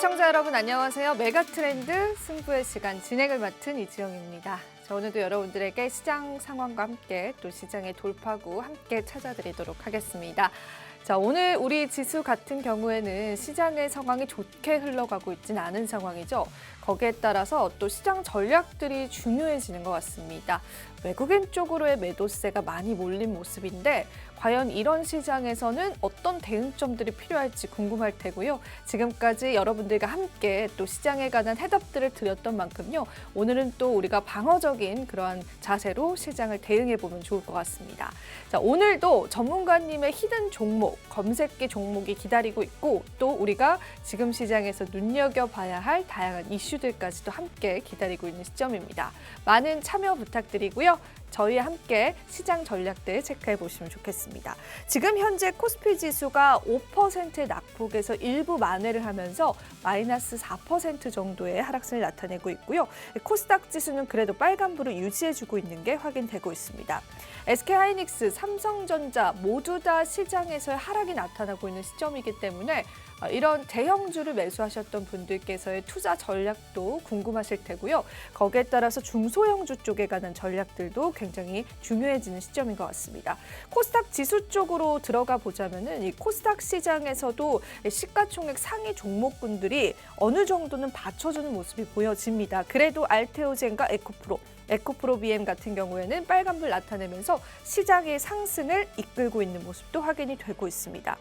시청자 여러분 안녕하세요. 메가트렌드 승부의 시간 진행을 맡은 이지영입니다. 자, 오늘도 여러분들에게 시장 상황과 함께 또 시장의 돌파구 함께 찾아드리도록 하겠습니다. 자, 오늘 우리 지수 같은 경우에는 시장의 상황이 좋게 흘러가고 있지는 않은 상황이죠. 거기에 따라서 또 시장 전략들이 중요해지는 것 같습니다. 외국인 쪽으로의 매도세가 많이 몰린 모습인데 과연 이런 시장에서는 어떤 대응점들이 필요할지 궁금할 테고요. 지금까지 여러분들과 함께 또 시장에 관한 해답들을 드렸던 만큼요. 오늘은 또 우리가 방어적인 그러한 자세로 시장을 대응해보면 좋을 것 같습니다. 자, 오늘도 전문가님의 히든 종목, 검색기 종목이 기다리고 있고 또 우리가 지금 시장에서 눈여겨봐야 할 다양한 이슈들까지도 함께 기다리고 있는 시점입니다. 많은 참여 부탁드리고요. 저희와 함께 시장 전략들 체크해 보시면 좋겠습니다. 지금 현재 코스피 지수가 5%의 낙폭에서 일부 만회를 하면서 마이너스 4% 정도의 하락세를 나타내고 있고요. 코스닥 지수는 그래도 빨간불을 유지해주고 있는 게 확인되고 있습니다. SK하이닉스, 삼성전자 모두 다 시장에서의 하락이 나타나고 있는 시점이기 때문에 이런 대형주를 매수하셨던 분들께서의 투자 전략도 궁금하실 테고요. 거기에 따라서 중소형주 쪽에 관한 전략들도 굉장히 중요해지는 시점인 것 같습니다. 코스닥 지수 쪽으로 들어가 보자면은 이 코스닥 시장에서도 시가총액 상위 종목군들이 어느 정도는 받쳐주는 모습이 보여집니다. 그래도 알테오젠과 에코프로 BM 같은 경우에는 빨간불 나타내면서 시장의 상승을 이끌고 있는 모습도 확인이 되고 있습니다.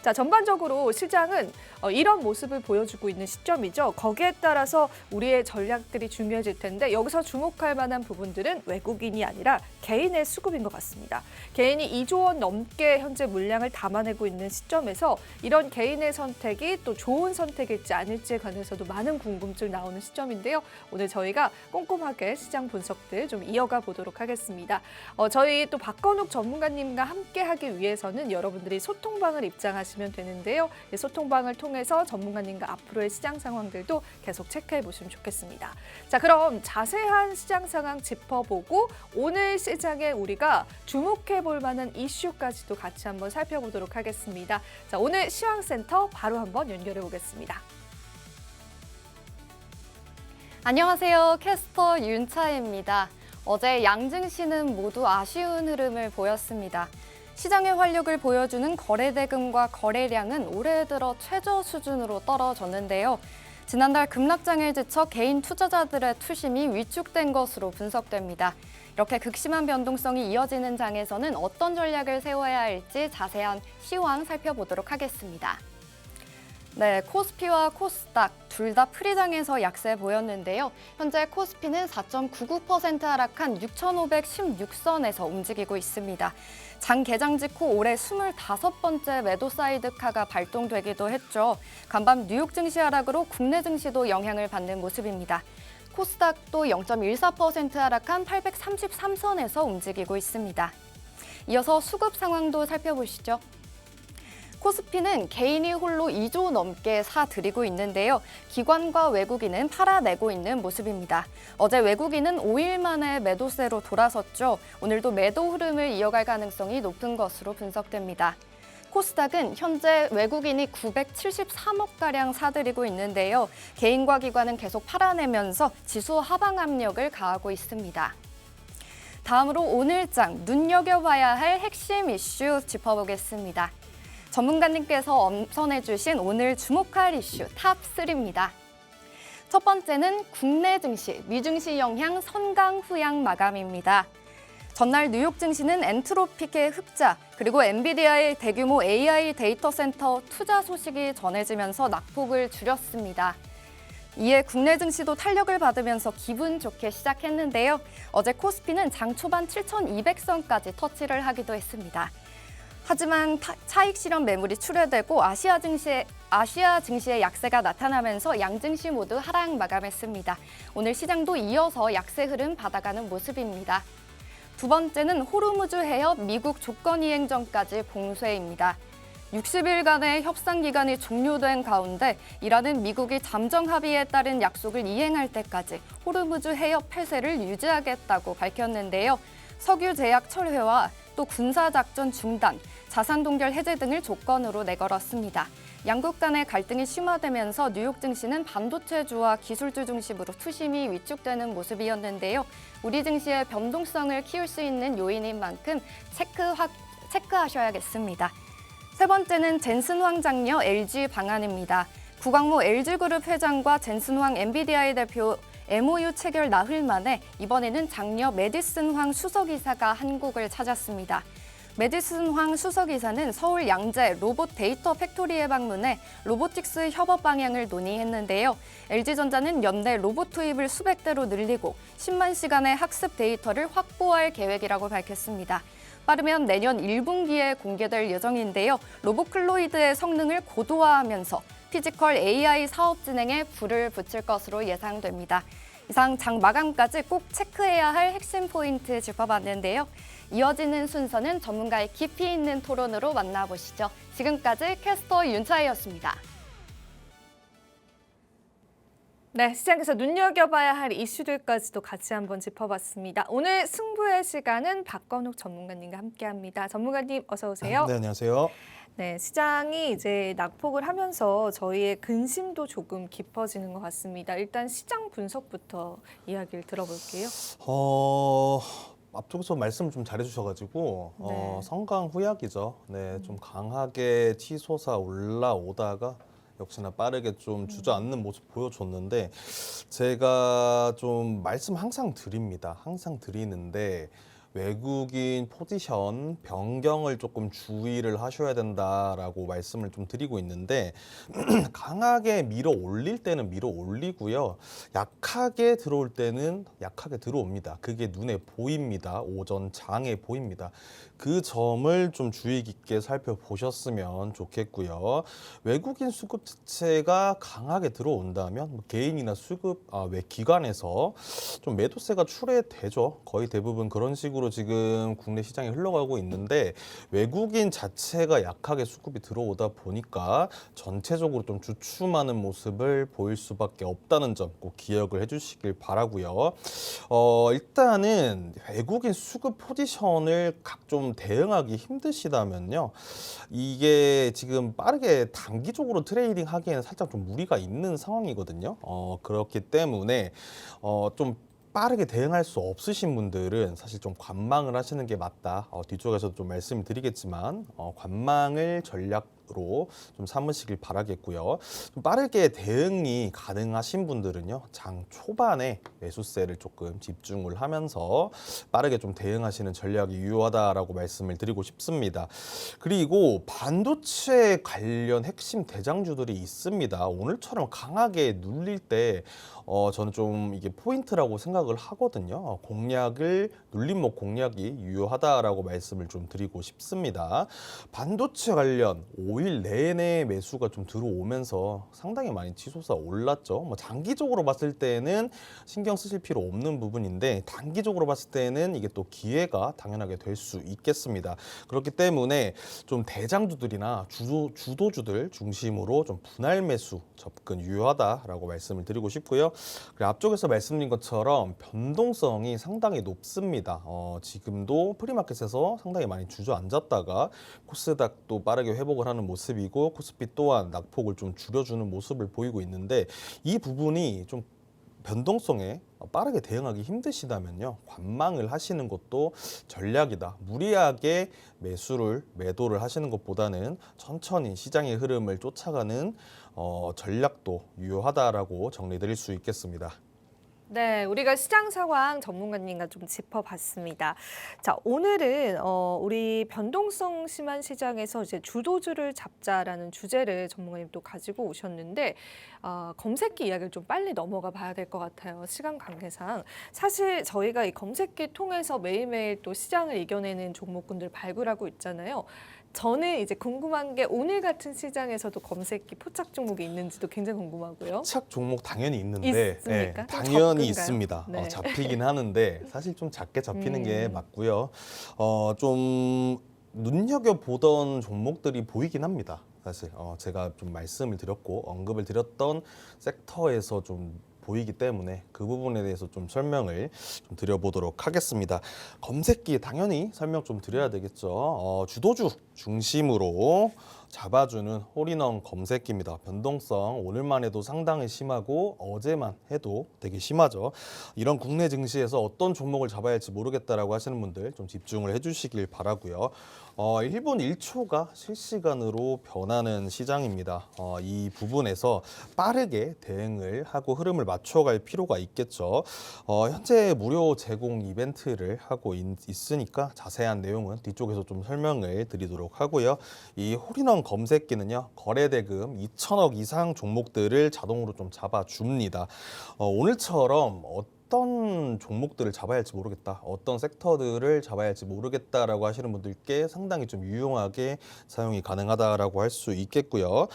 자, 전반적으로 시장은 이런 모습을 보여주고 있는 시점이죠. 거기에 따라서 우리의 전략들이 중요해질 텐데 여기서 주목할 만한 부분들은 외국인이 아니라 개인의 수급인 것 같습니다. 개인이 2조 원 넘게 현재 물량을 담아내고 있는 시점에서 이런 개인의 선택이 또 좋은 선택일지 아닐지에 관해서도 많은 궁금증이 나오는 시점인데요. 오늘 저희가 꼼꼼하게 시장 분석들 좀 이어가 보도록 하겠습니다. 저희 또 박건욱 전문가님과 함께하기 위해서는 여러분들이 소통방을 입장하시면 되는데요. 소통방을 통해서 전문가님과 앞으로의 시장 상황들도 계속 체크해 보시면 좋겠습니다. 자, 그럼 자세한 시장 상황 짚어보고 오늘 시장에 우리가 주목해 볼 만한 이슈까지도 같이 한번 살펴보도록 하겠습니다. 자, 오늘 시황센터 바로 한번 연결해 보겠습니다. 안녕하세요. 캐스터 윤차혜입니다. 어제 양증시는 모두 아쉬운 흐름을 보였습니다. 시장의 활력을 보여주는 거래대금과 거래량은 올해 들어 최저 수준으로 떨어졌는데요. 지난달 급락장에 지쳐 개인 투자자들의 투심이 위축된 것으로 분석됩니다. 이렇게 극심한 변동성이 이어지는 장에서는 어떤 전략을 세워야 할지 자세한 시황 살펴보도록 하겠습니다. 네, 코스피와 코스닥 둘 다 프리장에서 약세 보였는데요. 현재 코스피는 4.99% 하락한 6,516선에서 움직이고 있습니다. 장 개장 직후 올해 25번째 매도 사이드카가 발동되기도 했죠. 간밤 뉴욕 증시 하락으로 국내 증시도 영향을 받는 모습입니다. 코스닥도 0.14% 하락한 833선에서 움직이고 있습니다. 이어서 수급 상황도 살펴보시죠. 코스피는 개인이 홀로 2조 넘게 사들이고 있는데요. 기관과 외국인은 팔아내고 있는 모습입니다. 어제 외국인은 5일 만에 매도세로 돌아섰죠. 오늘도 매도 흐름을 이어갈 가능성이 높은 것으로 분석됩니다. 코스닥은 현재 외국인이 973억가량 사들이고 있는데요. 개인과 기관은 계속 팔아내면서 지수 하방 압력을 가하고 있습니다. 다음으로 오늘장 눈여겨봐야 할 핵심 이슈 짚어보겠습니다. 전문가님께서 엄선해주신 오늘 주목할 이슈 탑3입니다. 첫 번째는 국내 증시, 미증시 영향 선강 후양 마감입니다. 전날 뉴욕 증시는 엔트로픽의 흑자, 그리고 엔비디아의 대규모 AI 데이터 센터 투자 소식이 전해지면서 낙폭을 줄였습니다. 이에 국내 증시도 탄력을 받으면서 기분 좋게 시작했는데요. 어제 코스피는 장 초반 7,200선까지 터치를 하기도 했습니다. 하지만 차익 실현 매물이 출회되고 아시아 증시의 약세가 나타나면서 양증시 모두 하락 마감했습니다. 오늘 시장도 이어서 약세 흐름 받아가는 모습입니다. 두 번째는 호르무즈 해협 미국 조건 이행전까지 봉쇄입니다. 60일간의 협상 기간이 종료된 가운데 이란은 미국이 잠정 합의에 따른 약속을 이행할 때까지 호르무즈 해협 폐쇄를 유지하겠다고 밝혔는데요. 석유 제약 철회와 또 군사작전 중단, 자산 동결 해제 등을 조건으로 내걸었습니다. 양국 간의 갈등이 심화되면서 뉴욕 증시는 반도체주와 기술주 중심으로 투심이 위축되는 모습이었는데요. 우리 증시의 변동성을 키울 수 있는 요인인 만큼 체크하셔야겠습니다. 세 번째는 젠슨 황 장녀 LG 방한입니다. 구광모 LG그룹 회장과 젠슨 황 엔비디아의 대표 MOU 체결 나흘 만에 이번에는 장녀 메디슨 황 수석이사가 한국을 찾았습니다. 메디슨 황 수석이사는 서울 양재 로봇 데이터 팩토리에 방문해 로보틱스 협업 방향을 논의했는데요. LG전자는 연내 로봇 투입을 수백 대로 늘리고 10만 시간의 학습 데이터를 확보할 계획이라고 밝혔습니다. 빠르면 내년 1분기에 공개될 예정인데요. 로보클로이드의 성능을 고도화하면서 피지컬 AI 사업 진행에 불을 붙일 것으로 예상됩니다. 이상 장 마감까지 꼭 체크해야 할 핵심 포인트 짚어봤는데요. 이어지는 순서는 전문가의 깊이 있는 토론으로 만나보시죠. 지금까지 캐스터 윤차혜였습니다. 네, 시장에서 눈여겨봐야 할 이슈들까지도 같이 한번 짚어봤습니다. 오늘 승부의 시간은 박건욱 전문가님과 함께합니다. 전문가님 어서 오세요. 네, 안녕하세요. 네, 시장이 이제 낙폭을 하면서 저희의 근심도 조금 깊어지는 것 같습니다. 일단 시장 분석부터 이야기를 들어볼게요. 앞쪽에서 말씀 좀 잘해주셔가지고 네. 성강 후약이죠. 네, 좀 강하게 치솟아 올라오다가 역시나 빠르게 좀 주저앉는 모습 보여줬는데 제가 좀 말씀 항상 드립니다. 항상 드리는데 외국인 포지션 변경을 조금 주의를 하셔야 된다라고 말씀을 좀 드리고 있는데 강하게 밀어 올릴 때는 밀어 올리고요. 약하게 들어올 때는 약하게 들어옵니다. 그게 눈에 보입니다. 오전 장에 보입니다. 그 점을 좀 주의 깊게 살펴보셨으면 좋겠고요. 외국인 수급 자체가 강하게 들어온다면 뭐 개인이나 수급 외 기관에서 좀 매도세가 출회되죠. 거의 대부분 그런 식으로 지금 국내 시장이 흘러가고 있는데 외국인 자체가 약하게 수급이 들어오다 보니까 전체적으로 좀 주춤하는 모습을 보일 수밖에 없다는 점 꼭 기억을 해주시길 바라고요. 일단은 외국인 수급 포지션을 좀 대응하기 힘드시다면요. 이게 지금 빠르게 단기적으로 트레이딩 하기에는 살짝 좀 무리가 있는 상황이거든요. 그렇기 때문에 좀 빠르게 대응할 수 없으신 분들은 사실 좀 관망을 하시는 게 맞다. 뒤쪽에서도 좀 말씀드리겠지만 관망을 전략으로 좀 삼으시길 바라겠고요. 좀 빠르게 대응이 가능하신 분들은요. 장 초반에 매수세를 조금 집중을 하면서 빠르게 좀 대응하시는 전략이 유효하다라고 말씀을 드리고 싶습니다. 그리고 반도체 관련 핵심 대장주들이 있습니다. 오늘처럼 강하게 눌릴 때 저는 좀 이게 포인트라고 생각을 하거든요. 공략을 눌림목 공략이 유효하다라고 말씀을 좀 드리고 싶습니다. 반도체 관련 5일 내내 매수가 좀 들어오면서 상당히 많이 치솟아 올랐죠. 뭐 장기적으로 봤을 때는 신경 쓰실 필요 없는 부분인데 단기적으로 봤을 때는 이게 또 기회가 당연하게 될 수 있겠습니다. 그렇기 때문에 좀 대장주들이나 주도주들 중심으로 좀 분할 매수 접근 유효하다라고 말씀을 드리고 싶고요. 그리고 앞쪽에서 말씀드린 것처럼 변동성이 상당히 높습니다. 지금도 프리마켓에서 상당히 많이 주저앉았다가 코스닥도 빠르게 회복을 하는 모습이고 코스피 또한 낙폭을 좀 줄여주는 모습을 보이고 있는데 이 부분이 좀 변동성에 빠르게 대응하기 힘드시다면요. 관망을 하시는 것도 전략이다. 무리하게 매도를 하시는 것보다는 천천히 시장의 흐름을 쫓아가는 전략도 유효하다라고 정리드릴 수 있겠습니다. 네, 우리가 시장 상황 전문가님과 좀 짚어봤습니다. 자, 오늘은 우리 변동성 심한 시장에서 이제 주도주를 잡자라는 주제를 전문가님 또 가지고 오셨는데 검색기 이야기를 좀 빨리 넘어가 봐야 될 것 같아요. 시간 관계상. 사실 저희가 이 검색기 통해서 매일매일 또 시장을 이겨내는 종목군들 발굴하고 있잖아요. 저는 이제 궁금한 게 오늘 같은 시장에서도 검색기 포착 종목이 있는지도 굉장히 궁금하고요. 포착 종목 당연히 있는데 있습니까? 좀 당연히 적은가요? 있습니다. 네. 잡히긴 하는데 사실 좀 작게 잡히는 게 맞고요. 좀 눈여겨보던 종목들이 보이긴 합니다. 사실 제가 좀 말씀을 드렸고 언급을 드렸던 섹터에서 좀 보이기 때문에 그 부분에 대해서 좀 설명을 좀 드려보도록 하겠습니다. 검색기 당연히 설명 좀 드려야 되겠죠. 주도주 중심으로 잡아주는 홀인원 검색기입니다. 변동성 오늘만 해도 상당히 심하고 어제만 해도 되게 심하죠. 이런 국내 증시에서 어떤 종목을 잡아야 할지 모르겠다라고 하시는 분들 좀 집중을 해주시길 바라고요. 1분 1초가 실시간으로 변하는 시장입니다. 이 부분에서 빠르게 대응을 하고 흐름을 맞춰갈 필요가 있겠죠. 현재 무료 제공 이벤트를 하고 있으니까 자세한 내용은 뒤쪽에서 좀 설명을 드리도록 하고요. 이 홀인원 검색기는요, 거래대금 2천억 이상 종목들을 자동으로 좀 잡아줍니다. 오늘처럼 어떤 종목들을 잡아야 할지 모르겠다, 어떤 섹터들을 잡아야 할지 모르겠다라고 하시는 분들께 상당히 좀 유용하게 사용이 가능하다라고 할 수 있겠고요.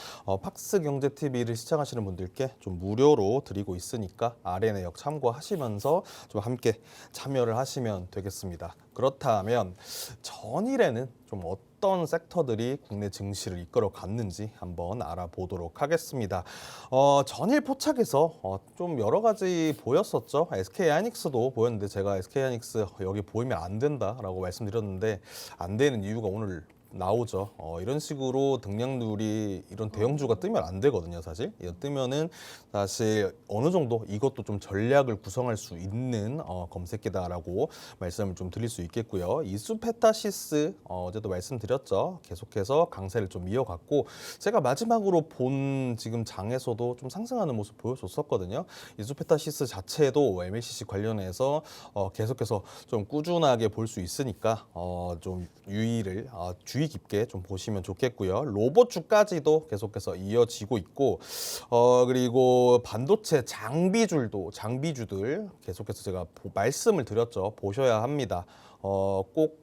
팍스경제TV를 시청하시는 분들께 좀 무료로 드리고 있으니까 아래 내역 참고하시면서 좀 함께 참여를 하시면 되겠습니다. 그렇다면 전일에는 좀 어떤 섹터들이 국내 증시를 이끌어 갔는지 한번 알아보도록 하겠습니다. 전일 포착에서 좀 여러 가지 보였었죠. SK하이닉스도 보였는데 제가 SK하이닉스 여기 보이면 안 된다라고 말씀드렸는데 안 되는 이유가 오늘 나오죠. 이런 식으로 등량률이 이런 대형주가 뜨면 안 되거든요, 사실. 이거 뜨면은 사실 어느 정도 이것도 좀 전략을 구성할 수 있는 검색기다라고 말씀을 좀 드릴 수 있겠고요. 이수페타시스 어제도 말씀드렸죠. 계속해서 강세를 좀 이어갔고 제가 마지막으로 본 지금 장에서도 좀 상승하는 모습 보여줬었거든요. 이수페타시스 자체도 MLCC 관련해서 계속해서 좀 꾸준하게 볼 수 있으니까 좀 유의를 주의 깊게 좀 보시면 좋겠고요. 로봇주까지도 계속해서 이어지고 있고 그리고 반도체 장비주들 계속해서 제가 말씀을 드렸죠. 보셔야 합니다. 꼭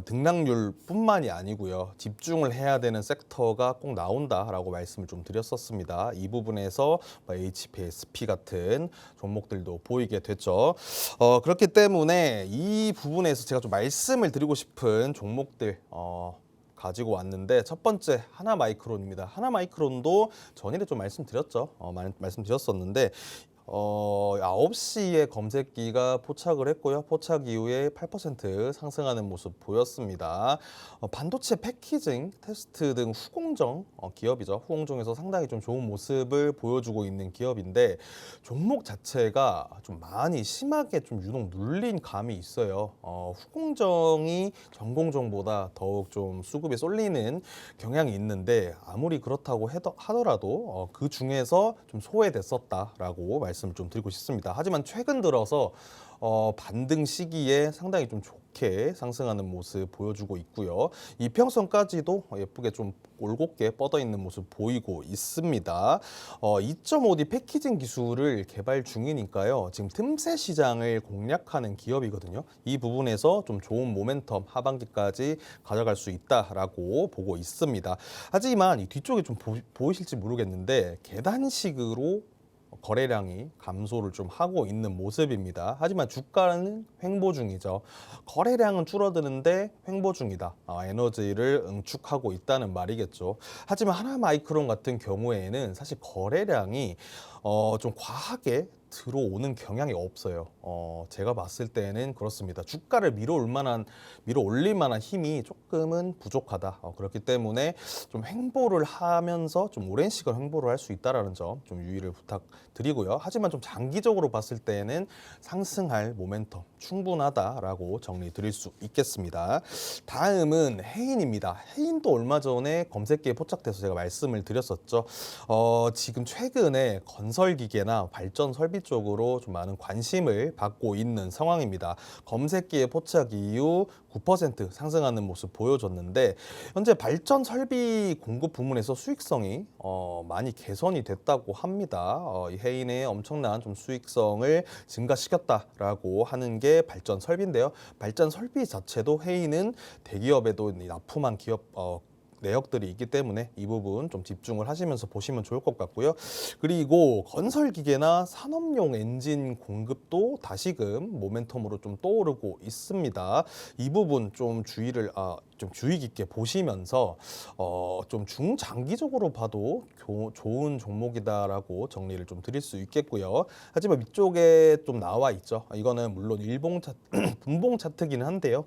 등락률뿐만이 아니고요. 집중을 해야 되는 섹터가 꼭 나온다라고 말씀을 좀 드렸었습니다. 이 부분에서 HPSP 같은 종목들도 보이게 됐죠. 그렇기 때문에 이 부분에서 제가 좀 말씀을 드리고 싶은 종목들 가지고 왔는데 첫 번째 하나마이크론입니다. 하나마이크론도 전일에 좀 말씀드렸죠. 말씀드렸었는데 9시에 검색기가 포착을 했고요. 포착 이후에 8% 상승하는 모습 보였습니다. 반도체 패키징, 테스트 등 후공정 기업이죠. 후공정에서 상당히 좀 좋은 모습을 보여주고 있는 기업인데 종목 자체가 좀 많이 심하게 좀 유독 눌린 감이 있어요. 후공정이 전공정보다 더욱 좀 수급이 쏠리는 경향이 있는데 아무리 그렇다고 하더라도 그 중에서 좀 소외됐었다라고 말씀을 좀 드리고 싶습니다. 하지만 최근 들어서 반등 시기에 상당히 좀 좋게 상승하는 모습 보여주고 있고요. 이평선까지도 예쁘게 좀 올곧게 뻗어 있는 모습 보이고 있습니다. 2.5D 패키징 기술을 개발 중이니까요. 지금 틈새 시장을 공략하는 기업이거든요. 이 부분에서 좀 좋은 모멘텀 하반기까지 가져갈 수 있다라고 보고 있습니다. 하지만 이 뒤쪽에 좀 보이실지 모르겠는데 계단식으로 거래량이 감소를 좀 하고 있는 모습입니다. 하지만 주가는 횡보 중이죠. 거래량은 줄어드는데 횡보 중이다. 에너지를 응축하고 있다는 말이겠죠. 하지만 하나마이크론 같은 경우에는 사실 거래량이 좀 과하게 들어오는 경향이 없어요. 제가 봤을 때는 그렇습니다. 주가를 밀어 올릴 만한 힘이 조금은 부족하다. 그렇기 때문에 좀 횡보를 하면서 좀 오랜 시간 횡보를 할 수 있다는 점 좀 유의를 부탁드리고요. 하지만 좀 장기적으로 봤을 때는 상승할 모멘텀 충분하다라고 정리 드릴 수 있겠습니다. 다음은 해인입니다. 해인도 얼마 전에 검색기에 포착돼서 제가 말씀을 드렸었죠. 지금 최근에 건설기계나 발전 설비 쪽으로 좀 많은 관심을 받고 있는 상황입니다. 검색기에 포착 이후 9% 상승하는 모습 보여줬는데 현재 발전 설비 공급 부문에서 수익성이 많이 개선이 됐다고 합니다. 이 해인의 엄청난 좀 수익성을 증가시켰다라고 하는 게 발전 설비인데요. 발전 설비 자체도 해인은 대기업에도 납품한 기업 내역들이 있기 때문에 이 부분 좀 집중을 하시면서 보시면 좋을 것 같고요. 그리고 건설기계나 산업용 엔진 공급도 다시금 모멘텀으로 좀 떠오르고 있습니다. 이 부분 좀 좀 주의 깊게 보시면서 좀 중장기적으로 봐도 좋은 종목이다라고 정리를 좀 드릴 수 있겠고요. 하지만 위쪽에 좀 나와 있죠. 이거는 물론 분봉 차트기는 한데요.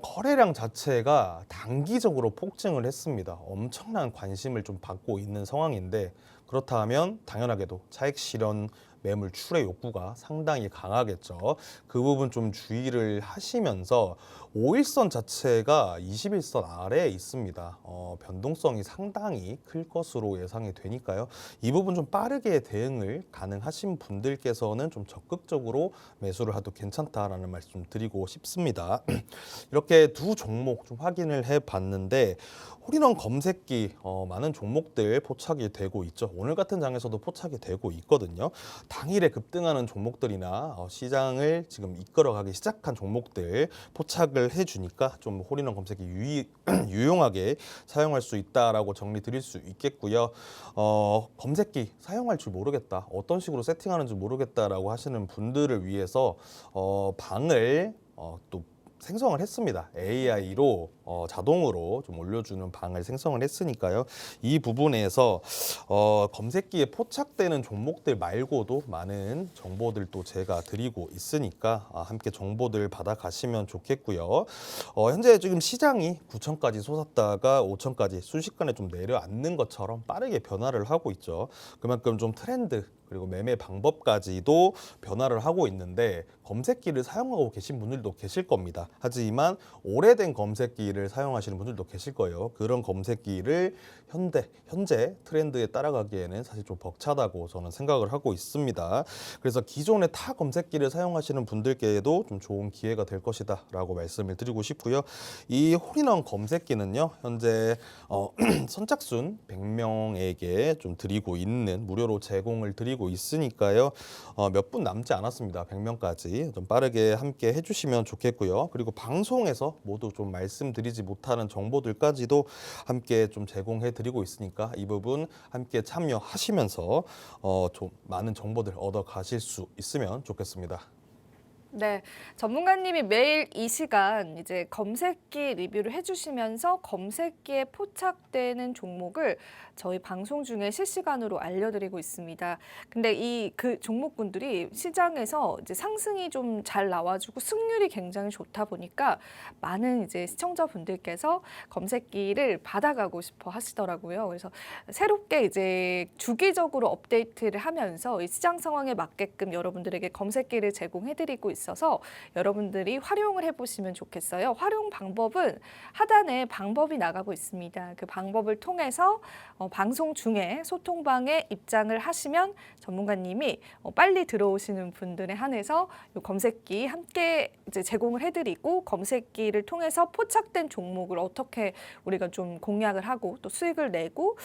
거래량 자체가 단기적으로 폭증을 했습니다. 엄청난 관심을 좀 받고 있는 상황인데 그렇다면 당연하게도 차익 실현 매물 출회 욕구가 상당히 강하겠죠. 그 부분 좀 주의를 하시면서 5일선 자체가 21선 아래에 있습니다. 변동성이 상당히 클 것으로 예상이 되니까요. 이 부분 좀 빠르게 대응을 가능하신 분들께서는 좀 적극적으로 매수를 해도 괜찮다라는 말씀 드리고 싶습니다. 이렇게 두 종목 좀 확인을 해봤는데 홀인원 검색기 많은 종목들 포착이 되고 있죠. 오늘 같은 장에서도 포착이 되고 있거든요. 당일에 급등하는 종목들이나 시장을 지금 이끌어가기 시작한 종목들 포착을 해주니까 좀 홀인원 검색기 유용하게 사용할 수 있다라고 정리 드릴 수 있겠고요. 검색기 사용할 줄 모르겠다, 어떤 식으로 세팅하는지 모르겠다라고 하시는 분들을 위해서 방을 또 생성을 했습니다. AI로 자동으로 좀 올려주는 방을 생성을 했으니까요. 이 부분에서 검색기에 포착되는 종목들 말고도 많은 정보들도 제가 드리고 있으니까 함께 정보들 받아가시면 좋겠고요. 현재 지금 시장이 9천까지 솟았다가 5천까지 순식간에 좀 내려앉는 것처럼 빠르게 변화를 하고 있죠. 그만큼 좀 트렌드 그리고 매매 방법까지도 변화를 하고 있는데 검색기를 사용하고 계신 분들도 계실 겁니다. 하지만 오래된 검색기를 사용하시는 분들도 계실 거예요. 그런 검색기를 현재 트렌드에 따라가기에는 사실 좀 벅차다고 저는 생각을 하고 있습니다. 그래서 기존의 타 검색기를 사용하시는 분들께도 좀 좋은 기회가 될 것이다 라고 말씀을 드리고 싶고요. 이 홀인원 검색기는요, 현재 선착순 100명에게 좀 드리고 있는, 무료로 제공을 드리고 있으니까요. 몇 분 남지 않았습니다. 100명까지 좀 빠르게 함께 해주시면 좋겠고요. 그리고 방송에서 모두 좀 말씀드리지 못하는 정보들까지도 함께 좀 제공해 드리고 있으니까 이 부분 함께 참여하시면서 좀 많은 정보들 얻어 가실 수 있으면 좋겠습니다. 네, 전문가님이 매일 이 시간 이제 검색기 리뷰를 해주시면서 검색기에 포착되는 종목을 저희 방송 중에 실시간으로 알려드리고 있습니다. 근데 그 종목군들이 시장에서 이제 상승이 좀 잘 나와주고 승률이 굉장히 좋다 보니까 많은 이제 시청자분들께서 검색기를 받아가고 싶어 하시더라고요. 그래서 새롭게 이제 주기적으로 업데이트를 하면서 이 시장 상황에 맞게끔 여러분들에게 검색기를 제공해드리고 있어서 여러분들이 활용을 해보시면 좋겠어요. 활용 방법은 하단에 방법이 나가고 있습니다. 그 방법을 통해서 방송 중에 소통방에 입장을 하시면 전문가님이 빨리 들어오시는 분들에 한해서 이 검색기 함께 이제 제공을 해드리고 검색기를 통해서 포착된 종목을 어떻게 우리가 좀 공략을 하고 또 수익을 내고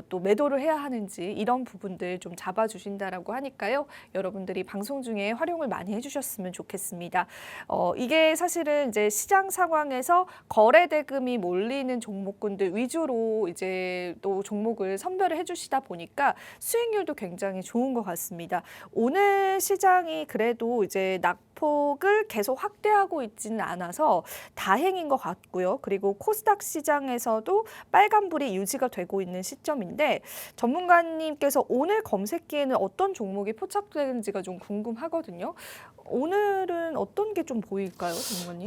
또 매도를 해야 하는지 이런 부분들 좀 잡아주신다라고 하니까요. 여러분들이 방송 중에 활용을 많이 해주셨으면 좋겠습니다. 이게 사실은 이제 시장 상황에서 거래 대금이 몰리는 종목군들 위주로 이제 또 종목을 선별을 해주시다 보니까 수익률도 굉장히 좋은 것 같습니다. 오늘 시장이 그래도 이제 낙폭을 계속 확대하고 있지는 않아서 다행인 것 같고요. 그리고 코스닥 시장에서도 빨간불이 유지가 되고 있는 시점인데 전문가님께서 오늘 검색기에는 어떤 종목이 포착되는지가 좀 궁금하거든요. 오늘은 어떤 게 좀 보일까요, 전문가님?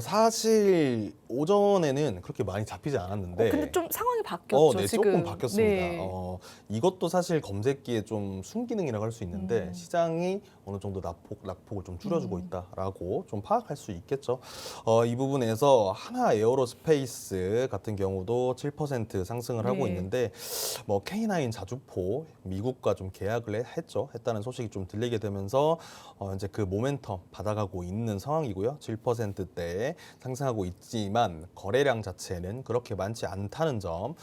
사실 오전에는 그렇게 많이 잡히지 않았는데 근데 좀 상황이 바뀌었죠, 네, 지금. 조금 바뀌었습니다. 네. 이것도 사실 검색기에 좀 순기능이라고 할 수 있는데 시장이 어느 정도 낙폭을 좀 줄여주고 있다라고 좀 파악할 수 있겠죠. 이 부분에서 하나 에어로스페이스 같은 경우도 7% 상승을 하고 네. 있는데 뭐 K9 자주포 미국과 좀 계약을 했다는 소식이 좀 들리게 되면서 현재 그 모멘텀 모멘텀 받아가고 있는 상황이고요. 7%대에 상승하고 있지만 거래량 자체는 그렇게 많지 않다는 점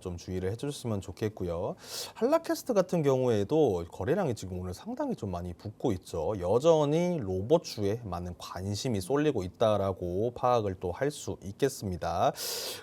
좀 주의를 해주셨으면 좋겠고요. 한라캐스트 같은 경우에도 거래량이 지금 오늘 상당히 좀 많이 붙고 있죠. 여전히 로봇주에 많은 관심이 쏠리고 있다라고 파악을 또 할 수 있겠습니다.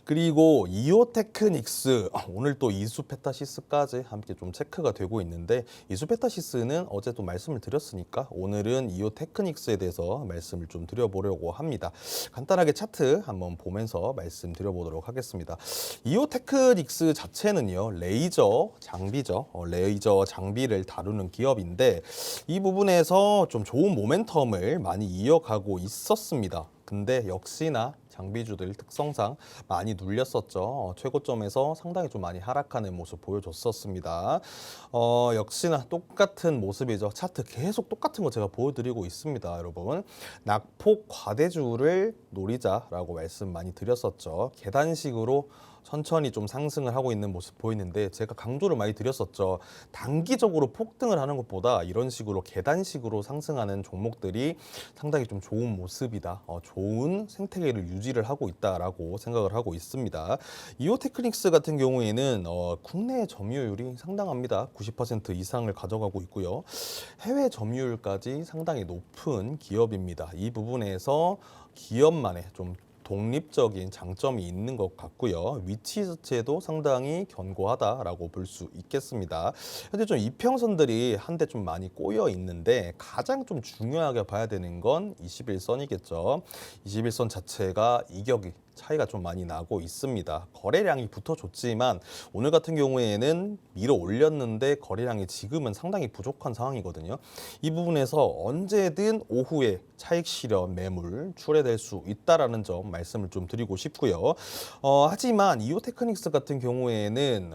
그리고 이오테크닉스 오늘 또 이수페타시스까지 함께 좀 체크가 되고 있는데 이수페타시스는 어제 또 말씀을 드렸으니까 오늘은 이오테크닉스에 대해서 말씀을 좀 드려보려고 합니다. 간단하게 차트 한번 보면서 말씀드려보도록 하겠습니다. 이오테크닉스 자체는요 레이저 장비죠. 레이저 장비를 다루는 기업인데 이 부분에서 좀 좋은 모멘텀을 많이 이어가고 있었습니다. 근데 역시나 장비주들 특성상 많이 눌렸었죠. 최고점에서 상당히 좀 많이 하락하는 모습 보여줬었습니다. 역시나 똑같은 모습이죠. 차트 계속 똑같은 거 제가 보여드리고 있습니다, 여러분. 낙폭 과대주를 노리자라고 말씀 많이 드렸었죠. 계단식으로 천천히 좀 상승을 하고 있는 모습 보이는데 제가 강조를 많이 드렸었죠. 단기적으로 폭등을 하는 것보다 이런 식으로 계단식으로 상승하는 종목들이 상당히 좀 좋은 모습이다. 좋은 생태계를 유지를 하고 있다라고 생각을 하고 있습니다. 이오테크닉스 같은 경우에는 국내 점유율이 상당합니다. 90% 이상을 가져가고 있고요. 해외 점유율까지 상당히 높은 기업입니다. 이 부분에서 기업만의 좀 독립적인 장점이 있는 것 같고요. 위치 자체도 상당히 견고하다라고 볼 수 있겠습니다. 현재 좀 이평선들이 한데 좀 많이 꼬여 있는데 가장 좀 중요하게 봐야 되는 건 21선이겠죠. 21선 자체가 이격이 차이가 좀 많이 나고 있습니다. 거래량이 붙어줬지만 오늘 같은 경우에는 밀어 올렸는데 거래량이 지금은 상당히 부족한 상황이거든요. 이 부분에서 언제든 오후에 차익 실현 매물 출회될 수 있다라는 점 말씀을 좀 드리고 싶고요. 하지만 이오테크닉스 같은 경우에는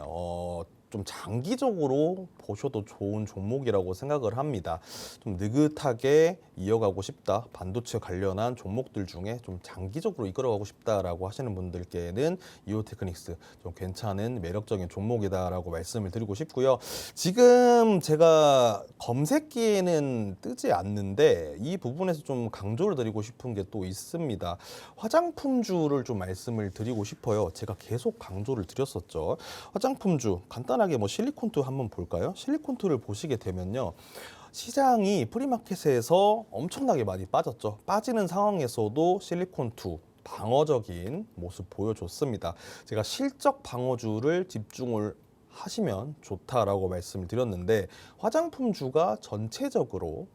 좀 장기적으로 보셔도 좋은 종목이라고 생각을 합니다. 좀 느긋하게 이어가고 싶다. 반도체 관련한 종목들 중에 좀 장기적으로 이끌어가고 싶다라고 하시는 분들께는 이오테크닉스 좀 괜찮은 매력적인 종목이다라고 말씀을 드리고 싶고요. 지금 제가 검색기에는 뜨지 않는데 이 부분에서 좀 강조를 드리고 싶은 게 또 있습니다. 화장품주를 좀 말씀을 드리고 싶어요. 제가 계속 강조를 드렸었죠. 화장품주 간단하게 뭐 실리콘투 한번 볼까요? 실리콘투를 보시게 되면요. 시장이 프리마켓에서 엄청나게 많이 빠졌죠. 빠지는 상황에서도 실리콘투 방어적인 모습 보여줬습니다. 제가 실적 방어주를 집중을 하시면 좋다라고 말씀을 드렸는데 화장품주가 전체적으로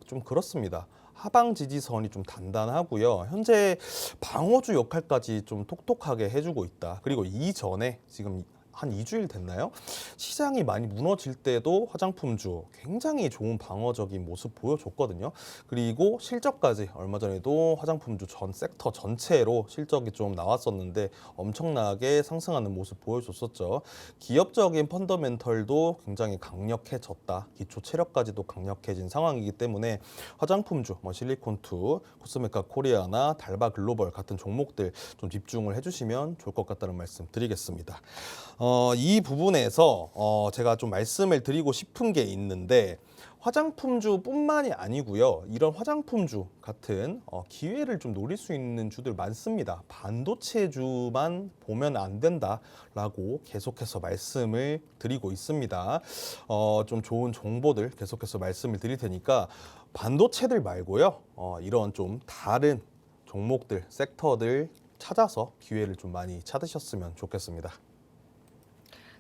좀 그렇습니다. 하방 지지선이 좀 단단하고요. 현재 방어주 역할까지 좀 톡톡하게 해주고 있다. 그리고 이전에 지금 한 2주일 됐나요? 시장이 많이 무너질 때도 화장품주 굉장히 좋은 방어적인 모습 보여줬거든요. 그리고 실적까지 얼마 전에도 화장품주 전 섹터 전체로 실적이 좀 나왔었는데 엄청나게 상승하는 모습 보여줬었죠. 기업적인 펀더멘털도 굉장히 강력해졌다. 기초 체력까지도 강력해진 상황이기 때문에 화장품주, 뭐 실리콘투, 코스메카 코리아나 달바 글로벌 같은 종목들 좀 집중을 해주시면 좋을 것 같다는 말씀 드리겠습니다. 이 부분에서 제가 좀 말씀을 드리고 싶은 게 있는데 화장품주뿐만이 아니고요. 이런 화장품주 같은 기회를 좀 노릴 수 있는 주들 많습니다. 반도체주만 보면 안 된다라고 계속해서 말씀을 드리고 있습니다. 좀 좋은 정보들 계속해서 말씀을 드릴 테니까 반도체들 말고요. 이런 좀 다른 종목들, 섹터들 찾아서 기회를 좀 많이 찾으셨으면 좋겠습니다.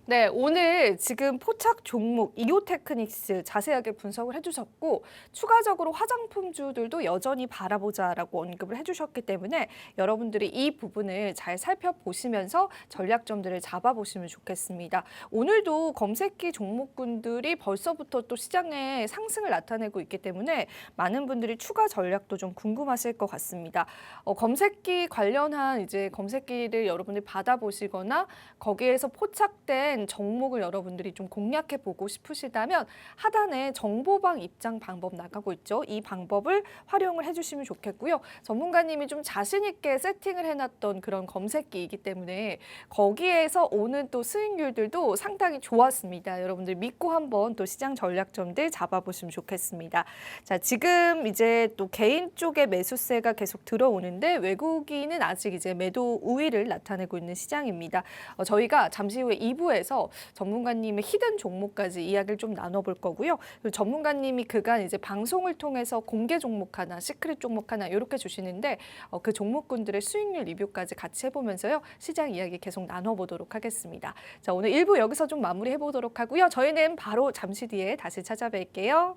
네, 오늘 지금 포착 종목 이오테크닉스 자세하게 분석을 해주셨고 추가적으로 화장품주들도 여전히 바라보자라고 언급을 해주셨기 때문에 여러분들이 이 부분을 잘 살펴보시면서 전략점들을 잡아보시면 좋겠습니다. 오늘도 검색기 종목군들이 벌써부터 또 시장에 상승을 나타내고 있기 때문에 많은 분들이 추가 전략도 좀 궁금하실 것 같습니다. 검색기 관련한 이제 검색기를 여러분들이 받아보시거나 거기에서 포착된 관련된 종목을 여러분들이 좀 공략해 보고 싶으시다면 하단에 정보방 입장 방법 나가고 있죠. 이 방법을 활용을 해주시면 좋겠고요. 전문가님이 좀 자신 있게 세팅을 해놨던 그런 검색기이기 때문에 거기에서 오는 또 수익률들도 상당히 좋았습니다. 여러분들 믿고 한번 또 시장 전략점들 잡아보시면 좋겠습니다. 자, 지금 이제 또 개인 쪽에 매수세가 계속 들어오는데 외국인은 아직 이제 매도 우위를 나타내고 있는 시장입니다. 저희가 잠시 후에 2부에서 전문가님의 히든 종목까지 이야기를 좀 나눠볼 거고요. 그리고 전문가님이 그간 이제 방송을 통해서 공개 종목 하나, 시크릿 종목 하나 이렇게 주시는데 그 종목군들의 수익률 리뷰까지 같이 해보면서요. 시장 이야기 계속 나눠보도록 하겠습니다. 자, 오늘 1부 여기서 좀 마무리해보도록 하고요. 저희는 바로 잠시 뒤에 다시 찾아뵐게요.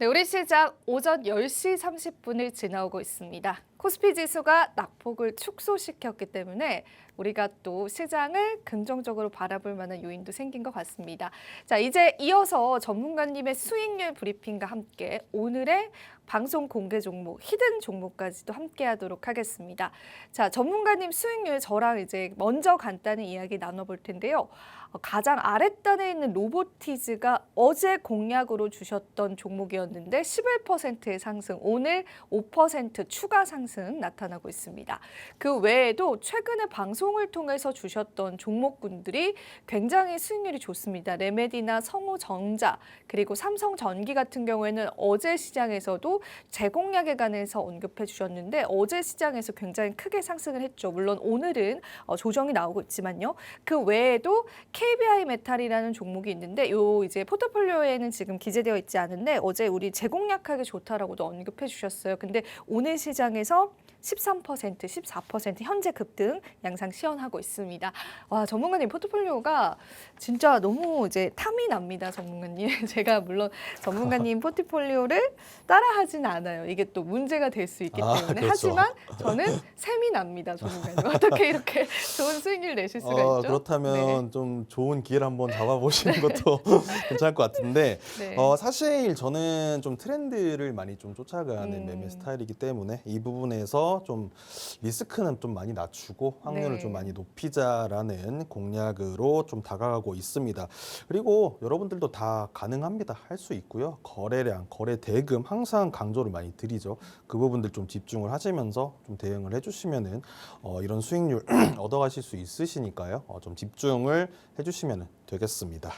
네, 우리 시장 오전 10시 30분을 지나오고 있습니다. 코스피 지수가 낙폭을 축소시켰기 때문에 우리가 또 시장을 긍정적으로 바라볼 만한 요인도 생긴 것 같습니다. 자, 이제 이어서 전문가님의 수익률 브리핑과 함께 오늘의 방송 공개 종목, 히든 종목까지도 함께 하도록 하겠습니다. 자, 전문가님 수익률 저랑 이제 먼저 간단히 이야기 나눠볼 텐데요. 가장 아랫단에 있는 로보티즈가 어제 공약으로 주셨던 종목이었는데 11%의 상승, 오늘 5% 추가 상승 나타나고 있습니다. 그 외에도 최근에 방송을 통해서 주셨던 종목군들이 굉장히 수익률이 좋습니다. 레메디나 성우전자 그리고 삼성전기 같은 경우에는 어제 시장에서도 재공약에 관해서 언급해 주셨는데 어제 시장에서 굉장히 크게 상승을 했죠. 물론 오늘은 조정이 나오고 있지만요. 그 외에도 KBI 메탈이라는 종목이 있는데 요 이제 포트폴리오에는 지금 기재되어 있지 않은데 어제 우리 재공약하기 좋다라고도 언급해 주셨어요. 근데 오늘 시장에서 13%, 14% 현재 급등 양상 시현하고 있습니다. 와, 전문가님 포트폴리오가 진짜 너무 이제 탐이 납니다, 전문가님. 제가 물론 전문가님 포트폴리오를 따라하진 않아요. 이게 또 문제가 될 수 있기 때문에. 그렇죠. 하지만 저는 셈이 납니다, 전문가님. 어떻게 이렇게 좋은 수익률 내실 수가 있죠? 그렇다면 네. 좀 좋은 기회를 한번 잡아보시는 것도 괜찮을 것 같은데 네. 사실 저는 좀 트렌드를 많이 좀 쫓아가는 매매 스타일이기 때문에 이 부분에 부분에서 좀 리스크는 좀 많이 낮추고 확률을 네. 좀 많이 높이자라는 공략으로 좀 다가가고 있습니다. 그리고 여러분들도 다 가능합니다. 할 수 있고요. 거래량, 거래 대금 항상 강조를 많이 드리죠. 그 부분들 좀 집중을 하시면서 좀 대응을 해주시면은 이런 수익률 얻어가실 수 있으시니까요. 좀 집중을 해주시면 되겠습니다.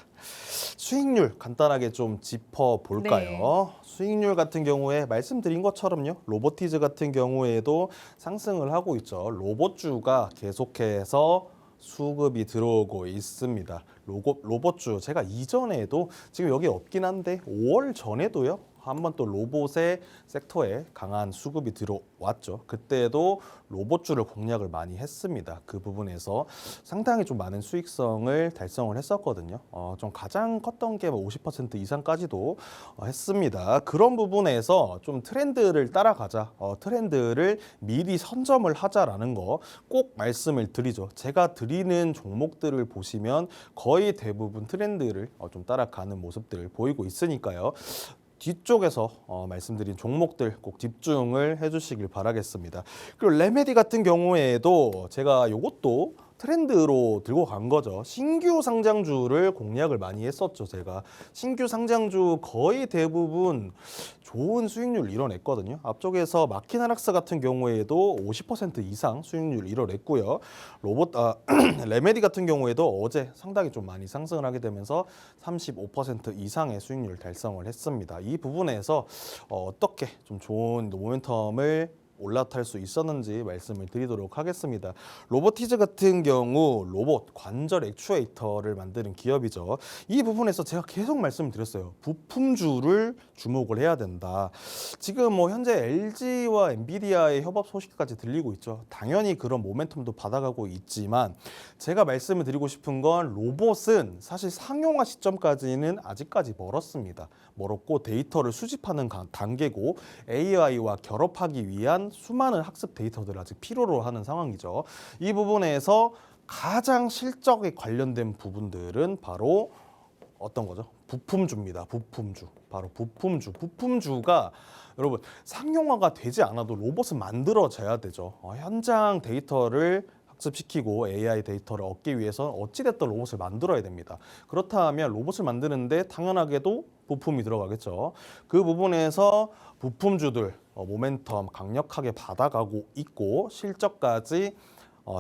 수익률 간단하게 좀 짚어볼까요? 네. 수익률 같은 경우에 말씀드린 것처럼요. 로보티즈 같은 경우에도 상승을 하고 있죠. 로봇주가 계속해서 수급이 들어오고 있습니다. 로봇주 제가 이전에도 지금 여기 없긴 한데 5월 전에도요. 한번 또 로봇의 섹터에 강한 수급이 들어왔죠. 그때도 로봇주를 공략을 많이 했습니다. 그 부분에서 상당히 좀 많은 수익성을 달성을 했었거든요. 좀 가장 컸던 게 50% 이상까지도 했습니다. 그런 부분에서 좀 트렌드를 따라가자, 트렌드를 미리 선점을 하자라는 거 꼭 말씀을 드리죠. 제가 드리는 종목들을 보시면 거의 대부분 트렌드를 좀 따라가는 모습들을 보이고 있으니까요. 뒤쪽에서 말씀드린 종목들 꼭 집중을 해주시길 바라겠습니다. 그리고 레메디 같은 경우에도 제가 이것도 트렌드로 들고 간 거죠. 신규 상장주를 공략을 많이 했었죠. 제가 신규 상장주 거의 대부분 좋은 수익률 이뤄냈거든요. 앞쪽에서 마키나락스 같은 경우에도 50% 이상 수익률 이뤄냈고요. 레메디 같은 경우에도 어제 상당히 좀 많이 상승을 하게 되면서 35% 이상의 수익률 달성을 했습니다. 이 부분에서 어떻게 좀 좋은 모멘텀을 올라탈 수 있었는지 말씀을 드리도록 하겠습니다. 로보티즈 같은 경우 로봇 관절 액추에이터를 만드는 기업이죠. 이 부분에서 제가 계속 말씀을 드렸어요. 부품주를 주목을 해야 된다. 지금 현재 LG와 엔비디아의 협업 소식까지 들리고 있죠. 당연히 그런 모멘텀도 받아가고 있지만 제가 말씀을 드리고 싶은 건 로봇은 사실 상용화 시점까지는 아직까지 멀었습니다. 멀었고 데이터를 수집하는 단계고 AI와 결합하기 위한 수많은 학습 데이터들을 아직 필요로 하는 상황이죠. 이 부분에서 가장 실적에 관련된 부분들은 바로 어떤 거죠? 부품주입니다. 부품주. 바로 부품주. 부품주가 여러분 상용화가 되지 않아도 로봇은 만들어져야 되죠. 현장 데이터를 학습시키고 AI 데이터를 얻기 위해서는 어찌됐든 로봇을 만들어야 됩니다. 그렇다면 로봇을 만드는데 당연하게도 부품이 들어가겠죠. 그 부분에서 부품주들 모멘텀 강력하게 받아가고 있고 실적까지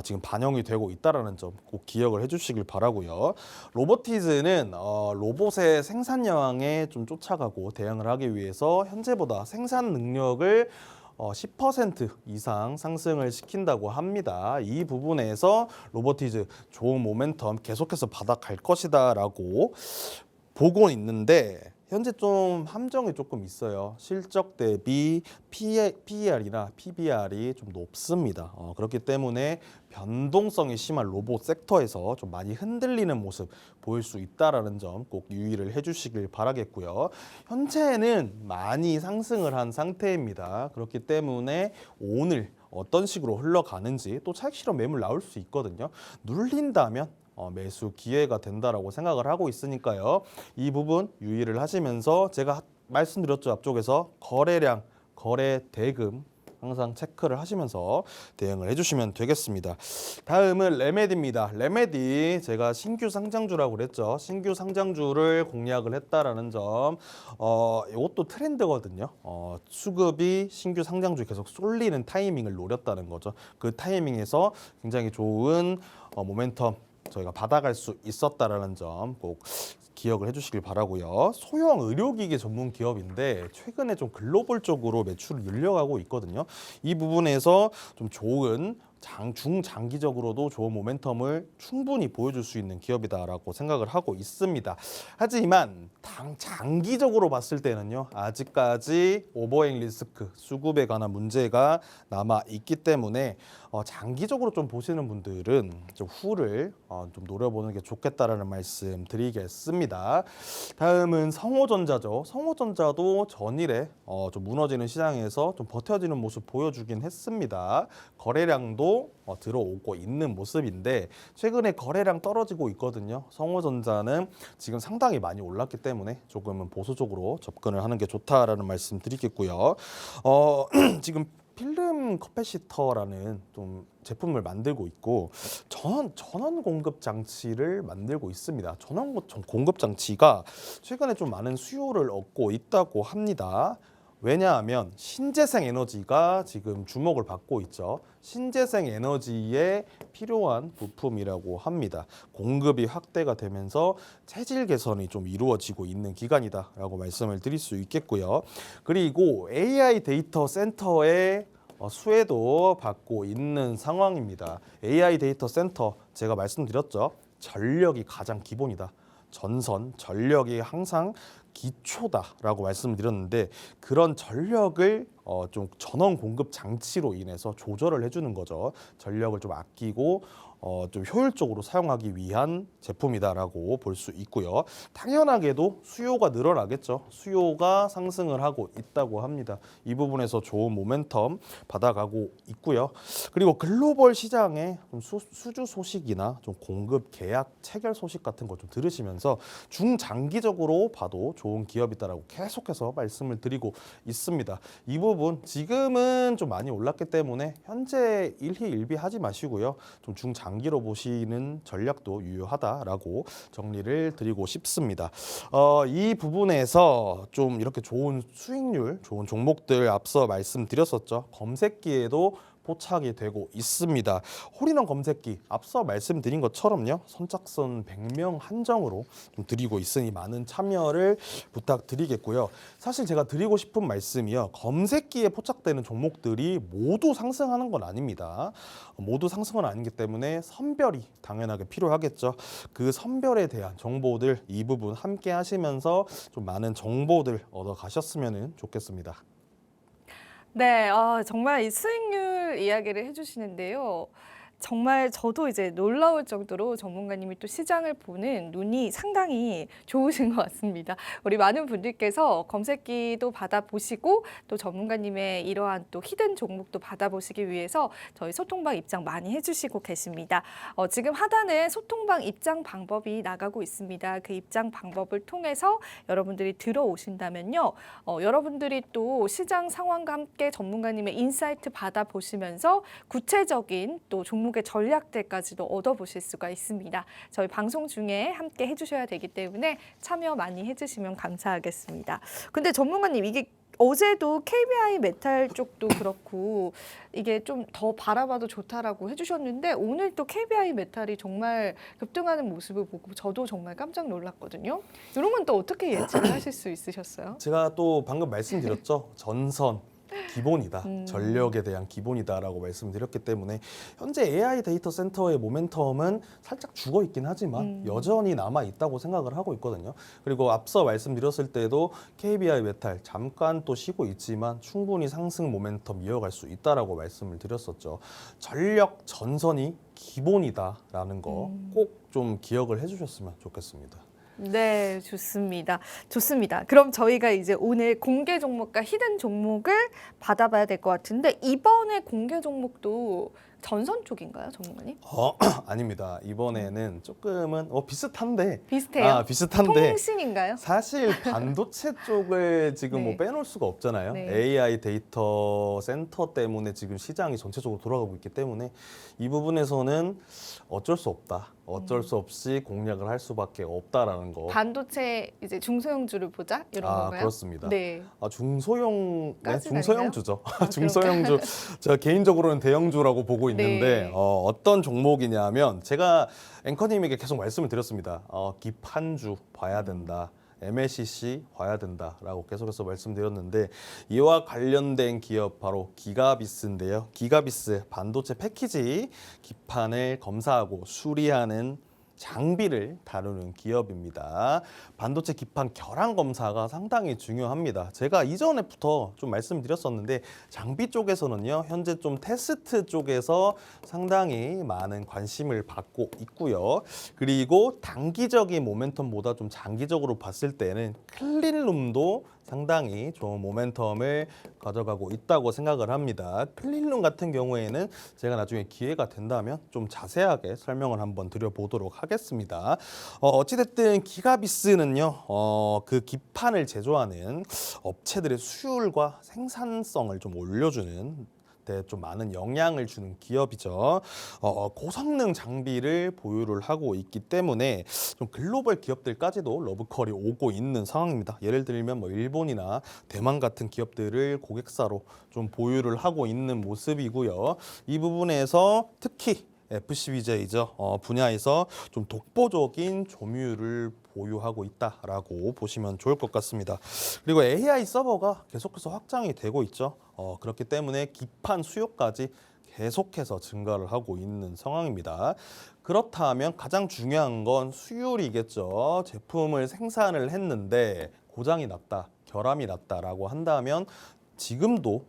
지금 반영이 되고 있다는 점 꼭 기억을 해주시길 바라고요. 로보티즈는 로봇의 생산량에 좀 쫓아가고 대응을 하기 위해서 현재보다 생산 능력을 10% 이상 상승을 시킨다고 합니다. 이 부분에서 로보티즈 좋은 모멘텀 계속해서 받아갈 것이다라고 보고 있는데 현재 좀 함정이 조금 있어요. 실적 대비 PER이나 PBR이 좀 높습니다. 그렇기 때문에 변동성이 심한 로봇 섹터에서 좀 많이 흔들리는 모습 보일 수 있다라는 점 꼭 유의를 해주시길 바라겠고요. 현재는 많이 상승을 한 상태입니다. 그렇기 때문에 오늘 어떤 식으로 흘러가는지 또 차익 실현 매물 나올 수 있거든요. 눌린다면 매수 기회가 된다라고 생각을 하고 있으니까요. 이 부분 유의를 하시면서 제가 말씀드렸죠. 앞쪽에서 거래량, 거래 대금 항상 체크를 하시면서 대응을 해주시면 되겠습니다. 다음은 레메디입니다. 레메디 제가 신규 상장주라고 그랬죠. 신규 상장주를 공략을 했다라는 점. 이것도 트렌드거든요. 수급이 신규 상장주에 계속 쏠리는 타이밍을 노렸다는 거죠. 그 타이밍에서 굉장히 좋은 모멘텀 저희가 받아갈 수 있었다라는 점 꼭 기억을 해주시길 바라고요. 소형 의료기기 전문 기업인데 최근에 좀 글로벌 쪽으로 매출을 늘려가고 있거든요. 이 부분에서 좀 좋은 중장기적으로도 좋은 모멘텀을 충분히 보여줄 수 있는 기업이다라고 생각을 하고 있습니다. 하지만 장기적으로 봤을 때는요. 아직까지 오버행 리스크, 수급에 관한 문제가 남아 있기 때문에 장기적으로 좀 보시는 분들은 좀 후를 좀 노려보는 게 좋겠다라는 말씀 드리겠습니다. 다음은 성호전자죠. 성호전자도 전일에 좀 무너지는 시장에서 좀 버텨지는 모습 보여주긴 했습니다. 거래량도 들어오고 있는 모습인데 최근에 거래량 떨어지고 있거든요. 성호전자는 지금 상당히 많이 올랐기 때문에 조금은 보수적으로 접근을 하는 게 좋다라는 말씀 드리겠고요. 지금 필름 커패시터라는 좀 제품을 만들고 있고 전원 공급 장치를 만들고 있습니다. 전원 공급 장치가 최근에 좀 많은 수요를 얻고 있다고 합니다. 왜냐하면 신재생 에너지가 지금 주목을 받고 있죠. 신재생 에너지에 필요한 부품이라고 합니다. 공급이 확대가 되면서 체질 개선이 좀 이루어지고 있는 기간이다라고 말씀을 드릴 수 있겠고요. 그리고 AI 데이터 센터의 수혜도 받고 있는 상황입니다. AI 데이터 센터 제가 말씀드렸죠. 전력이 가장 기본이다. 전력이 항상 기초다라고 말씀드렸는데 그런 전력을 좀 전원 공급 장치로 인해서 조절을 해주는 거죠. 전력을 좀 아끼고 좀 효율적으로 사용하기 위한 제품이다라고 볼 수 있고요. 당연하게도 수요가 늘어나겠죠. 수요가 상승을 하고 있다고 합니다. 이 부분에서 좋은 모멘텀 받아가고 있고요. 그리고 글로벌 시장의 좀 수주 소식이나 좀 공급 계약 체결 소식 같은 거 좀 들으시면서 중장기적으로 봐도 좋은 기업이다라고 계속해서 말씀을 드리고 있습니다. 이 부분 지금은 좀 많이 올랐기 때문에 현재 일희일비하지 마시고요. 좀 중장기로 보시는 전략도 유효하다라고 정리를 드리고 싶습니다. 이 부분에서 좀 이렇게 좋은 수익률, 좋은 종목들 앞서 말씀드렸었죠. 검색기에도 포착이 되고 있습니다. 홀인원 검색기 앞서 말씀드린 것처럼요. 선착순 100명 한정으로 좀 드리고 있으니 많은 참여를 부탁드리겠고요. 사실 제가 드리고 싶은 말씀이요. 검색기에 포착되는 종목들이 모두 상승하는 건 아닙니다. 모두 상승은 아니기 때문에 선별이 당연하게 필요하겠죠. 그 선별에 대한 정보들 이 부분 함께 하시면서 좀 많은 정보들 얻어 가셨으면 좋겠습니다. 네, 정말 이 수익률 이야기를 해주시는데요. 정말 저도 이제 놀라울 정도로 전문가님이 또 시장을 보는 눈이 상당히 좋으신 것 같습니다. 우리 많은 분들께서 검색기도 받아보시고 또 전문가님의 이러한 또 히든 종목도 받아보시기 위해서 저희 소통방 입장 많이 해주시고 계십니다. 지금 하단에 소통방 입장 방법이 나가고 있습니다. 그 입장 방법을 통해서 여러분들이 들어오신다면요. 여러분들이 또 시장 상황과 함께 전문가님의 인사이트 받아보시면서 구체적인 또 종목의 전략들까지도 얻어보실 수가 있습니다. 저희 방송 중에 함께 해주셔야 되기 때문에 참여 많이 해주시면 감사하겠습니다. 근데 전문가님 이게 어제도 KBI 메탈 쪽도 그렇고 이게 좀 더 바라봐도 좋다라고 해주셨는데 오늘 또 KBI 메탈이 정말 급등하는 모습을 보고 저도 정말 깜짝 놀랐거든요. 이런 건 또 어떻게 예측을 하실 수 있으셨어요? 제가 또 방금 말씀드렸죠. 전선 기본이다. 전력에 대한 기본이다라고 말씀드렸기 때문에 현재 AI 데이터 센터의 모멘텀은 살짝 죽어 있긴 하지만 여전히 남아 있다고 생각을 하고 있거든요. 그리고 앞서 말씀드렸을 때도 KBI 메탈 잠깐 또 쉬고 있지만 충분히 상승 모멘텀 이어갈 수 있다라고 말씀을 드렸었죠. 전력 전선이 기본이다라는 거 꼭 좀 기억을 해주셨으면 좋겠습니다. 네, 좋습니다. 좋습니다. 그럼 저희가 이제 오늘 공개 종목과 히든 종목을 받아봐야 될 것 같은데 이번에 공개 종목도 전선 쪽인가요, 전문가님? 아닙니다. 이번에는 조금은 비슷한데 비슷해요? 비슷한데 통신인가요? 사실 반도체 쪽을 지금 네. 뭐 빼놓을 수가 없잖아요. 네. AI 데이터 센터 때문에 지금 시장이 전체적으로 돌아가고 있기 때문에 이 부분에서는 어쩔 수 없다. 어쩔 수 없이 공략을 할 수밖에 없다라는 거. 반도체 이제 중소형주를 보자 이런 건가요? 그렇습니다. 네. 중소형, 네, 까지 중소형주죠. 그런가요? 중소형주. 제가 개인적으로는 대형주라고 보고 있는데 네. 어떤 종목이냐면 제가 앵커님에게 계속 말씀을 드렸습니다. 기판주 봐야 된다. MLCC 봐야 된다라고 계속해서 말씀드렸는데 이와 관련된 기업 바로 기가비스인데요. 기가비스 반도체 패키지 기판을 검사하고 수리하는 장비를 다루는 기업입니다. 반도체 기판 결함 검사가 상당히 중요합니다. 제가 이전에부터 좀 말씀드렸었는데 장비 쪽에서는요. 현재 좀 테스트 쪽에서 상당히 많은 관심을 받고 있고요. 그리고 단기적인 모멘텀보다 좀 장기적으로 봤을 때는 클린룸도 상당히 좋은 모멘텀을 가져가고 있다고 생각을 합니다. 클린룸 같은 경우에는 제가 나중에 기회가 된다면 좀 자세하게 설명을 한번 드려보도록 하겠습니다. 어찌됐든 기가비스는요, 그 기판을 제조하는 업체들의 수율과 생산성을 좀 올려주는 좀 많은 영향을 주는 기업이죠. 고성능 장비를 보유를 하고 있기 때문에 좀 글로벌 기업들까지도 러브콜이 오고 있는 상황입니다. 예를 들면 뭐 일본이나 대만 같은 기업들을 고객사로 좀 보유를 하고 있는 모습이고요. 이 부분에서 특히 FCBJ죠. 분야에서 좀 독보적인 점유율을 보유하고 있다라고 보시면 좋을 것 같습니다. 그리고 AI 서버가 계속해서 확장이 되고 있죠. 그렇기 때문에 기판 수요까지 계속해서 증가를 하고 있는 상황입니다. 그렇다면 가장 중요한 건 수율이겠죠. 제품을 생산을 했는데 고장이 났다, 결함이 났다라고 한다면 지금도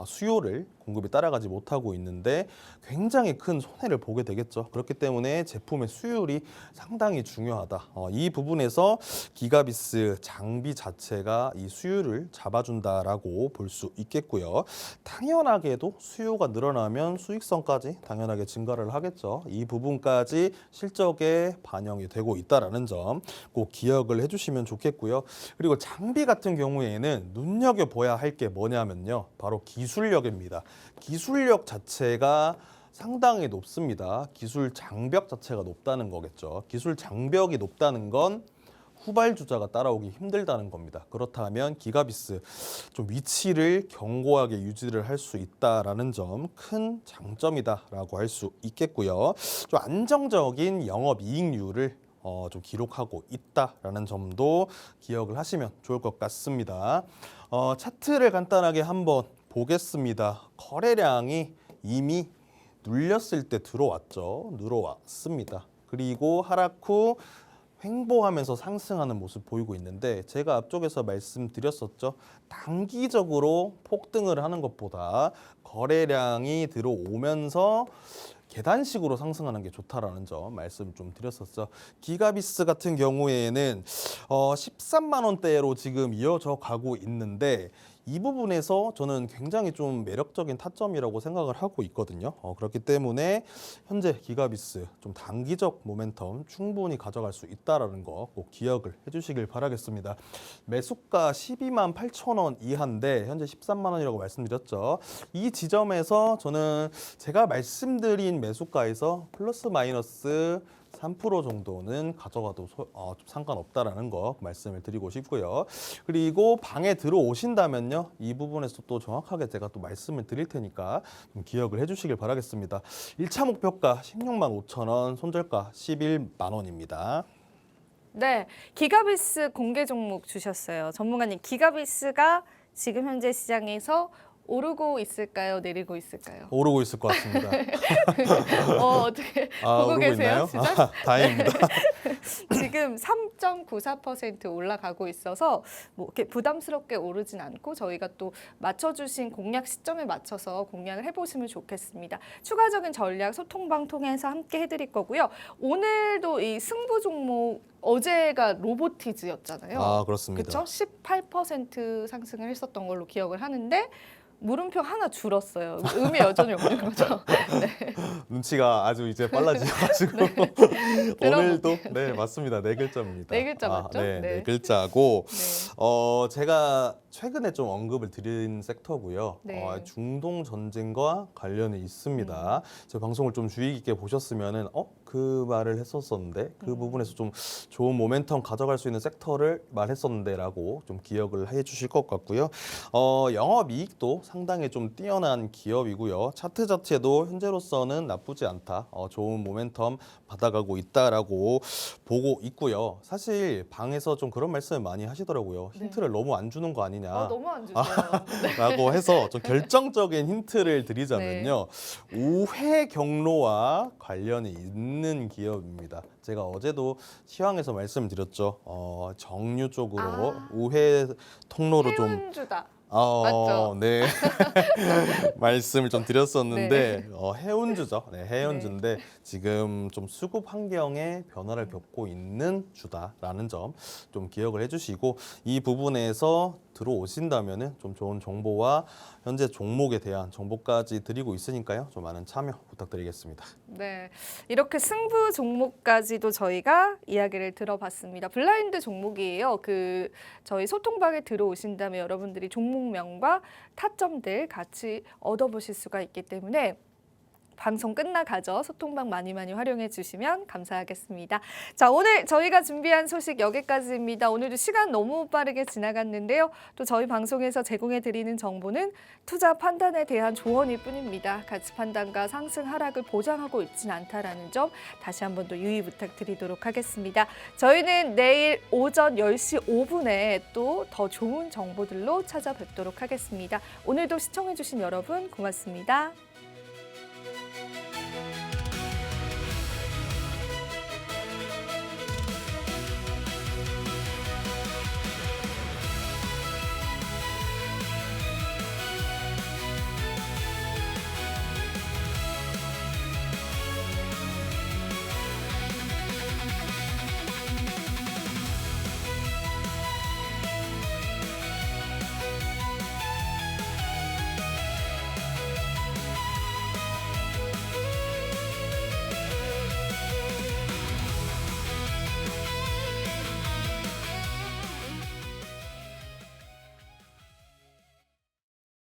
수요를 공급이 따라가지 못하고 있는데 굉장히 큰 손해를 보게 되겠죠. 그렇기 때문에 제품의 수율이 상당히 중요하다. 이 부분에서 기가비스 장비 자체가 이 수율을 잡아준다라고 볼 수 있겠고요. 당연하게도 수요가 늘어나면 수익성까지 당연하게 증가를 하겠죠. 이 부분까지 실적에 반영이 되고 있다라는 점 꼭 기억을 해주시면 좋겠고요. 그리고 장비 같은 경우에는 눈여겨봐야 할 게 뭐냐면요. 바로 기술력입니다. 기술력 자체가 상당히 높습니다. 기술 장벽 자체가 높다는 거겠죠. 기술 장벽이 높다는 건 후발주자가 따라오기 힘들다는 겁니다. 그렇다면 기가비스 좀 위치를 견고하게 유지를 할 수 있다라는 점 큰 장점이다라고 할 수 있겠고요. 좀 안정적인 영업이익률을 좀 기록하고 있다라는 점도 기억을 하시면 좋을 것 같습니다. 차트를 간단하게 한번 보겠습니다. 거래량이 이미 눌렸을 때 들어왔습니다. 그리고 하락 후 횡보하면서 상승하는 모습 보이고 있는데 제가 앞쪽에서 말씀드렸었죠. 단기적으로 폭등을 하는 것보다 거래량이 들어오면서 계단식으로 상승하는 게 좋다라는 점 말씀 좀 드렸었죠. 기가비스 같은 경우에는 13만 원대로 지금 이어져 가고 있는데 이 부분에서 저는 굉장히 좀 매력적인 타점이라고 생각을 하고 있거든요. 그렇기 때문에 현재 기가비스 좀 단기적 모멘텀 충분히 가져갈 수 있다라는 거 꼭 기억을 해주시길 바라겠습니다. 매수가 12만 8천 원 이하인데 현재 13만 원이라고 말씀드렸죠. 이 지점에서 저는 제가 말씀드린 매수가에서 플러스 마이너스 3% 정도는 가져가도 좀 상관없다라는 거 말씀을 드리고 싶고요. 그리고 방에 들어오신다면요. 이 부분에서 또 정확하게 제가 또 말씀을 드릴 테니까 좀 기억을 해주시길 바라겠습니다. 1차 목표가 16만 5천 원, 손절가 11만 원입니다. 네, 기가비스 공개 종목 주셨어요. 전문가님, 기가비스가 지금 현재 시장에서 오르고 있을까요? 내리고 있을까요? 오르고 있을 것 같습니다. 어떻게 보고 오르고 계세요? 있나요? 시장? 다행입니다. 지금 3.94% 올라가고 있어서 뭐 이렇게 부담스럽게 오르진 않고 저희가 또 맞춰주신 공략 시점에 맞춰서 공략을 해보시면 좋겠습니다. 추가적인 전략 소통방 통해서 함께 해드릴 거고요. 오늘도 이 승부 종목 어제가 로보티즈였잖아요. 그렇습니다. 그렇죠? 18% 상승을 했었던 걸로 기억을 하는데 물음표 하나 줄었어요. 의미 여전히 없는 거죠. 네. 눈치가 아주 이제 빨라지셔가지고 오늘도 네 맞습니다. 네 글자입니다. 네 글자 맞죠? 네, 네. 네 글자고 네. 제가 최근에 좀 언급을 드린 섹터고요. 네. 중동 전쟁과 관련이 있습니다. 제 방송을 좀 주의 깊게 보셨으면은 그 말을 했었었는데 그 부분에서 좀 좋은 모멘텀 가져갈 수 있는 섹터를 말했었는데라고 좀 기억을 해주실 것 같고요. 영업이익도 상당히 좀 뛰어난 기업이고요. 차트 자체도 현재로서는 나쁘지 않다. 좋은 모멘텀 받아가고 있다라고 보고 있고요. 사실 방에서 좀 그런 말씀을 많이 하시더라고요. 힌트를 너무 안 주는 거 아니냐. 너무 안 주세요. 라고 해서 좀 결정적인 힌트를 드리자면요. 우회 경로와 관련이 있는 기업입니다. 제가 어제도 시황에서 말씀드렸죠. 정유 쪽으로 우회 통로로 좀 해운주다. 맞죠? 네. 말씀을 좀 드렸었는데 해운주죠. 네, 해운주인데 지금 좀 수급 환경에 변화를 겪고 있는 주다라는 점 좀 기억을 해주시고 이 부분에서 들어오신다면은 좀 좋은 정보와 현재 종목에 대한 정보까지 드리고 있으니까요. 좀 많은 참여 부탁드리겠습니다. 네, 이렇게 승부 종목까지도 저희가 이야기를 들어봤습니다. 블라인드 종목이에요. 저희 소통방에 들어오신다면 여러분들이 종목명과 타점들 같이 얻어보실 수가 있기 때문에 방송 끝나가죠. 소통방 많이 활용해 주시면 감사하겠습니다. 자, 오늘 저희가 준비한 소식 여기까지입니다. 오늘도 시간 너무 빠르게 지나갔는데요. 또 저희 방송에서 제공해 드리는 정보는 투자 판단에 대한 조언일 뿐입니다. 가치 판단과 상승 하락을 보장하고 있지는 않다라는 점 다시 한번 더 유의 부탁드리도록 하겠습니다. 저희는 내일 오전 10시 5분에 또 더 좋은 정보들로 찾아뵙도록 하겠습니다. 오늘도 시청해 주신 여러분 고맙습니다.